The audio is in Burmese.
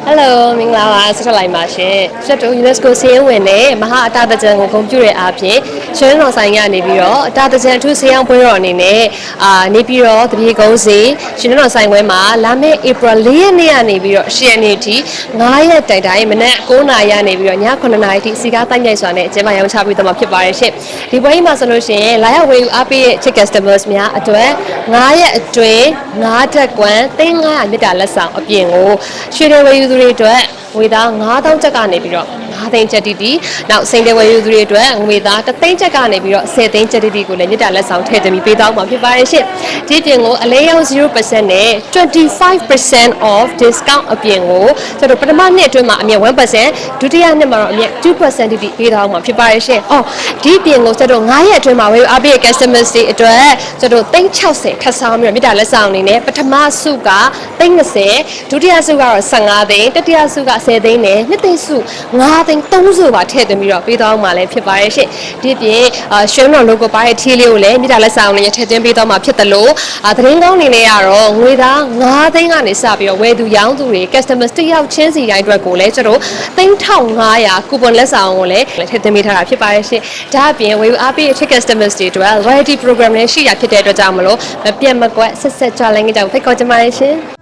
Hello မင်္ဂလာပါဆက်ထပ်လိုက်ပါရှင်ဆက်တူ UNESCO စီးရင်ဝင်တဲ့မဟာအတာတကြံကိုဂုဏ်ပြုတဲ့အားဖြင့်ရွှေတော်ဆိုင်ကနေပြီးတော့အတာတကြံအထူးဆေးရောင်းပွဲတော်အနေနဲ့နေပြီးတော့တပြေကုန်းစီရွှေတော်ဆိုင်ခွဲမှာလာမယ့် April 4 ရက်နေ့ကနေပြီးတော့10ရက်နေ့အထိ9ရက်တိုင်တိုင်မနက်9နာရီကနေပြီးတော့ည9နာရီအထိစီကားတိုက်ရိုက်စွာနဲ့အကျဉ်းမရောင်းချပြီးတော့မှာဖြစ်ပါတယ်ရှင်ဒီပွဲမှာဆိုလို့ရှိရင်လာရောက်ဝယ်ယူအားပေးတဲ့ Chick Customers များအတွက်9ရက်အတွင်း9တက်ကွမ်း3500မြစ်တာလက်ဆောင်အပြင်ကိုရွှေတော်ဝယ်ယူသူတွေအတွက်ငွေသား9000ကျပ်ကနေပြီးတော့9သိန်းကျပ်တီနောက်စိန်တယ်ဝယ်ယူသူတွေအတွက်ငွေသား3သိန်းကျပ်ကနေပြီးတော့10သိန်းကျပ်တီကိုလည်းမြစ်တာလက်ဆောင်ထည့်သွင်းပြီးပေးသွားမှာဖြစ်ပါတယ်ရှင်ဒီပြင်ကိုအလဲရောင်း 0% နဲ့25% off discount အပြင်ကိုကျွန်တော်ပထမနှစ်အတွင်းမှာအမြင့် 1% ဒုတိယနှစ်မှာတော့အမြင့်2% တီပေးသွားမှာဖြစ်ပါတယ်ရှင်ဒီပြင်ကိုကျွန်တော်9ရက်အတွင်းမှာဝယ်ယူအားပေးတဲ့ customers တွေအတွက်ကျွန်တော်360ထပ်ဆောင်ပြီးတော့မြစ်တာလက်ဆောင်အနေနဲ့ပထမစုက320ဒုတိယစုကတော့15သိန်းတတိယစုက10သိန်းနဲ့နှစ်သိန်းစု9သိန်း3စုပါထည့်သွင်းပြီးတော့ပေးသွားမှာလည်းဖြစ်ပါရဲ့ရှင့်ဒီပြင်ရွှေတော် logo ပါတဲ့ tea လေးကိုလည်းမြစ်တာလက်ဆောင်လေးထည့်သွင်းပေးသွားမှာဖြစ်တယ်လို့သတင်းကောင်းအနေနဲ့ကတော့ငွေသား9သိန်းကနေစပြီးတော့ဝယ်သူရောင်းသူတွေ customers တစ်ယောက်ချင်းစီတိုင်းအတွက်ကိုလည်းကျွန်တော်3500 coupon လက်ဆောင်ကိုလည်းထည့်သွင်းပေးထားတာဖြစ်ပါရဲ့ရှင့်ဒါအပြင်ဝယ်ယူအားပေးတဲ့ customers တွေအတွက် loyalty program လည်းရှိရဖြစ်တဲ့အတွက်ကြောင့်မလို့မပြတ်မကွက်ဆက်ဆက်ကြလိုင်းကြအောင်ဖိတ်ခေါ်ချင်ပါတယ်ရှင်